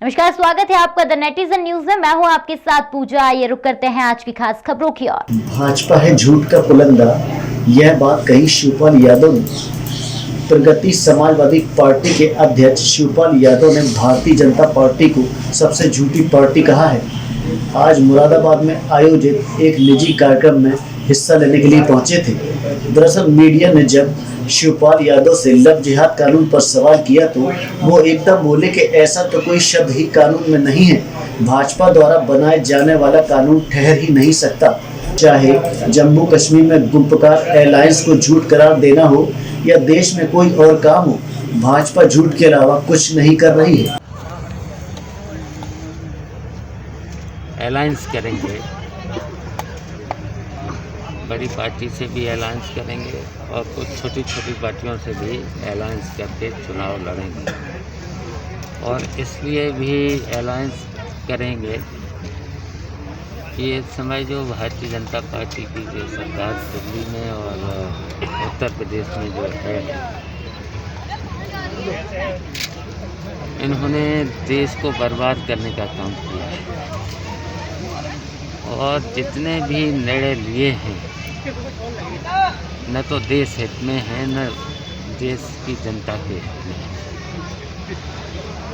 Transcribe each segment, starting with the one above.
नमस्कार, स्वागत है आपका द नेटिजन न्यूज में। मैं हूं आपके साथ पूजा। आइए रुक करते हैं आज की खास खबरों की ओर। भाजपा है झूठ का पुलंदा, यह बात कही शिवपाल यादव ने। प्रगति समाजवादी पार्टी के अध्यक्ष शिवपाल यादव ने भारतीय जनता पार्टी को सबसे झूठी पार्टी कहा है। आज मुरादाबाद में आयोजित एक निजी कार्यक्रम में हिस्सा लेने के लिए पहुंचे थे। दरअसल मीडिया ने जब शिवपाल यादव से लव जिहाद कानून पर सवाल किया तो वो एकदम बोले कि ऐसा तो कोई शब्द ही कानून में नहीं है। भाजपा द्वारा बनाए जाने वाला कानून ठहर ही नहीं सकता। चाहे जम्मू कश्मीर में गुप्तकार एयरलाइंस को झूठ करार देना हो या देश में कोई और काम हो, भाजपा झूठ के अलावा कुछ नहीं कर रही है। अलायंस करेंगे, बड़ी पार्टी से भी अलायंस करेंगे और कुछ छोटी छोटी पार्टियों से भी अलायंस करके चुनाव लड़ेंगे। और इसलिए भी अलायंस करेंगे कि इस समय जो भारतीय जनता पार्टी की जो सरकार दिल्ली में और उत्तर प्रदेश में जो है, इन्होंने देश को बर्बाद करने का काम किया है और जितने भी निर्णय लिए हैं न तो देश हित में है न देश की जनता के हित में है।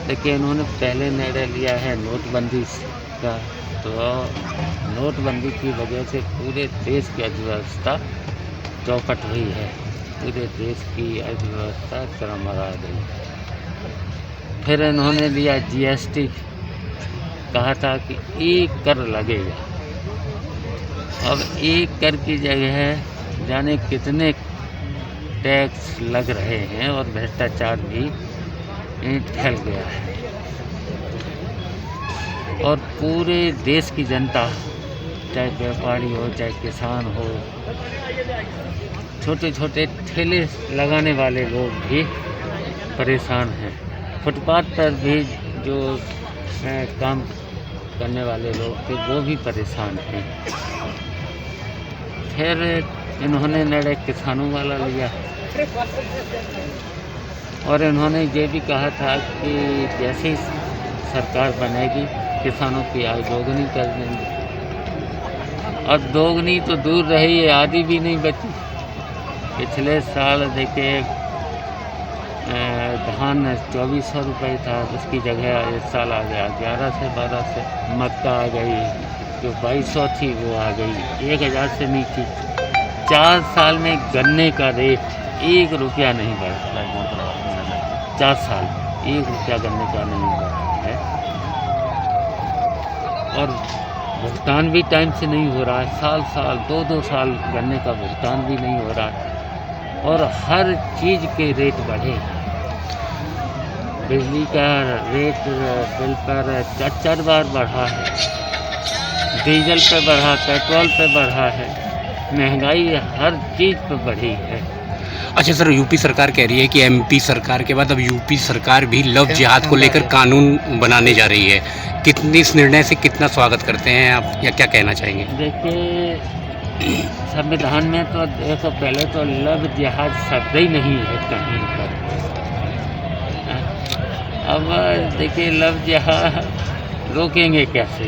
देखिए, इन्होंने पहले निर्णय लिया है नोटबंदी का, तो नोटबंदी की वजह से पूरे देश की अर्थव्यवस्था चौपट हुई है, पूरे देश की अर्थव्यवस्था चरमरा गई। फिर इन्होंने लिया जीएसटी, कहा था कि एक कर लगेगा। अब एक कर की जगह जाने कितने टैक्स लग रहे हैं और भ्रष्टाचार भी फैल गया है। और पूरे देश की जनता, चाहे व्यापारी हो चाहे किसान हो, छोटे छोटे ठेले लगाने वाले लोग भी परेशान हैं। फुटपाथ पर भी जो काम करने वाले लोग थे वो भी परेशान हैं। फिर इन्होंने निर्णय किसानों वाला लिया और इन्होंने ये भी कहा था कि जैसे ही सरकार बनेगी किसानों की आय दोगुनी कर देंगे। अब दोगुनी तो दूर रही है, आधी भी नहीं बची। पिछले साल देखिए धान 2400 रुपये था, उसकी जगह इस साल आ गया 11 से 12 से। मक्का आ गई, जो 2200 थी वो आ गई 1000 से नीचे। 4 साल में गन्ने का रेट 1 रुपया नहीं बढ़ा है। 4 साल 1 रुपया गन्ने का नहीं बढ़ा है। और भुगतान भी टाइम से नहीं हो रहा है। साल साल 2-2 साल गन्ने का भुगतान भी नहीं हो रहा है। और हर चीज़ के रेट बढ़े। बिजली का रेट बिल पर 4 बार बढ़ा है, डीजल पे बढ़ा, पेट्रोल पे बढ़ा है, महंगाई हर चीज़ पे बढ़ी है। अच्छा सर, यूपी सरकार कह रही है कि एमपी सरकार के बाद अब यूपी सरकार भी लव जिहाद को लेकर कानून बनाने जा रही है। कितनी इस निर्णय से कितना स्वागत करते हैं आप या क्या कहना चाहेंगे? देखिए, संविधान में तो देखो, पहले तो लव जिहाद शब्द ही नहीं है कहीं पर। अब देखिए, लव जिहाद रोकेंगे कैसे?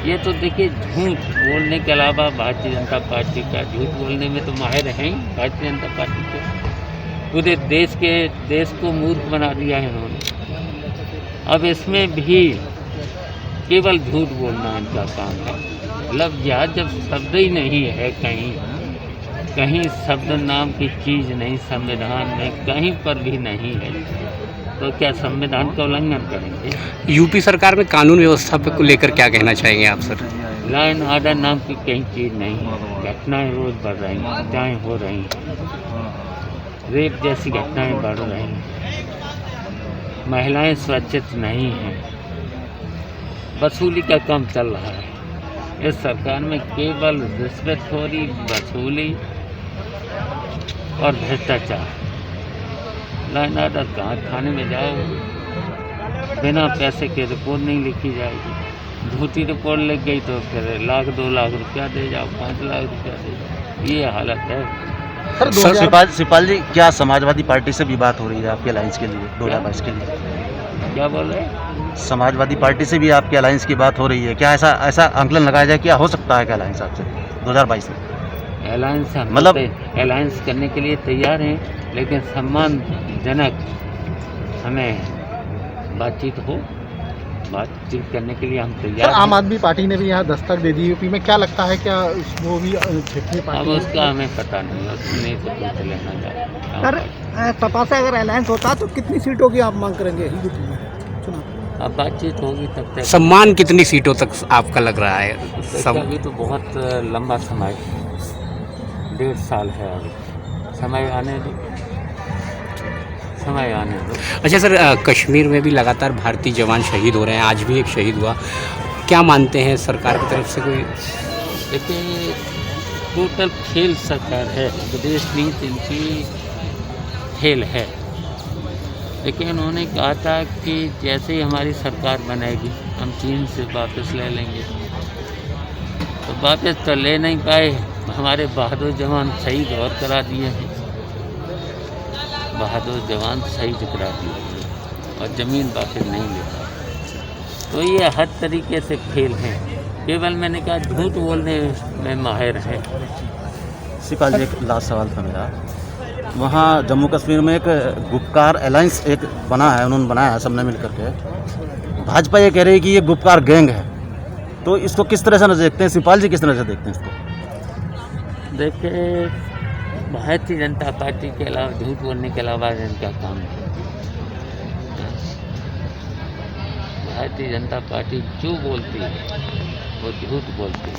ये तो देखिए झूठ बोलने के अलावा भारतीय जनता पार्टी का झूठ बोलने में तो माहिर हैं ही। भारतीय जनता पार्टी को पूरे देश को मूर्ख बना दिया है इन्होंने। अब इसमें भी केवल झूठ बोलना इनका काम है। लव जिहाद जब शब्द ही नहीं है, कहीं शब्द नाम की चीज़ नहीं संविधान में कहीं पर भी नहीं है, तो क्या संविधान का उल्लंघन करेंगे? यूपी सरकार में कानून व्यवस्था को लेकर क्या कहना चाहेंगे आप सर? लॉ एंड ऑर्डर नाम की कहीं चीज़ नहीं है। घटनाएं रोज़ बढ़ रही हैं, हत्याएँ हो रही हैं, रेप जैसी घटनाएं बढ़ रही हैं, महिलाएं सुरक्षित नहीं हैं, वसूली का काम चल रहा है। इस सरकार में केवल रिश्वतखोरी, वसूली और भ्रष्टाचार। लॉ एंड ऑर्डर कहाँ? थाने में जाओ, बिना पैसे के रिपोर्ट नहीं लिखी जाएगी। झूठी रिपोर्ट लिख गई तो फिर 1 लाख 2 लाख रुपया दे जाओ, 5 लाख रुपया दे जाओ। ये हालत है। सर शिवपाल जी, क्या समाजवादी पार्टी से भी बात हो रही है आपके अलायंस के लिए 2022 के लिए? क्या बोल रहे हैं? समाजवादी पार्टी से भी आपके अलायंस की बात हो रही है, क्या ऐसा आंकलन लगाया जाए, क्या हो सकता है क्या अलायंस आपसे 2022 में? अलायंस हम मतलब- अलायंस करने के लिए तैयार हैं, लेकिन सम्मानजनक हमें बातचीत करने के लिए हम सर तैयार आम हैं। आदमी पार्टी ने भी यहाँ दस्तक दे दी यूपी में, क्या लगता है क्या वो भी क्षेत्रीय अब पार्टी उसका हमें पता नहीं, उसमें तो कुछ लेना जाए। सर सपा से अगर अलायंस होता तो कितनी सीटों की आप मांग करेंगे यूपी में चुनाव? अब बातचीत होगी तब तक। सम्मान कितनी सीटों तक आपका लग रहा है? अभी तो बहुत लंबा समय, 1.5 साल है अभी, समय आने दो। अच्छा सर, कश्मीर में भी लगातार भारतीय जवान शहीद हो रहे हैं, आज भी एक शहीद हुआ, क्या मानते हैं सरकार की तरफ से कोई? देखिए, टोटल फेल सरकार है, विदेश नीति इनकी फेल है। लेकिन उन्होंने कहा था कि जैसे ही हमारी सरकार बनेगी हम चीन से वापस ले लेंगे, तो वापस तो ले नहीं पाए। हमारे बहादुर जवान शहीद और करा दिए हैं, बहादुर जवान शहीद करा दिए और ज़मीन वापस नहीं ले पाए। तो ये हर तरीके से फेल हैं, केवल मैंने कहा झूठ बोलने में माहिर है। शिवपाल जी, एक लास्ट सवाल था मेरा। वहाँ जम्मू कश्मीर में एक गुपकार अलायंस एक बना है, उन्होंने बनाया है सबने मिल करके। भाजपा ये कह रही है कि ये गुपकार गैंग है, तो इसको किस तरह से देखते हैं? शिवपाल जी किस तरह से देखते हैं इसको? देखिए, भारतीय जनता पार्टी के अलावा झूठ बोलने के अलावा इनका काम है। भारतीय जनता पार्टी जो बोलती है वो झूठ बोलती है।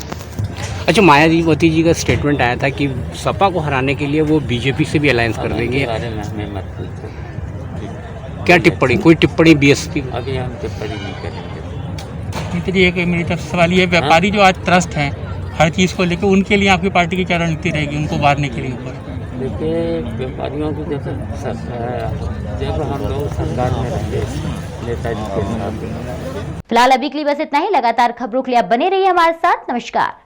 अच्छा, मायावती जी का स्टेटमेंट आया था कि सपा को हराने के लिए वो बीजेपी से भी अलायंस कर देंगे, इसके बारे में हमें मत पूछो। क्या टिप्पणी, कोई टिप्पणी बीएसपी? अभी हम टिप्पणी नहीं करेंगे। नीति एक मेरी तरफ से सवाल ये, व्यापारी जो आज त्रस्त हैं हर चीज़ को लेकर, उनके लिए आपकी पार्टी की क्या रणनीति रहेगी उनको उभारने के लिए ऊपर? देखिए, व्यापारियों की जब हम लोग सरकार में रहे नेताजी के साथ। फिलहाल अभी के लिए बस इतना ही। लगातार खबरों के लिए आप बने रहिए हमारे साथ। नमस्कार।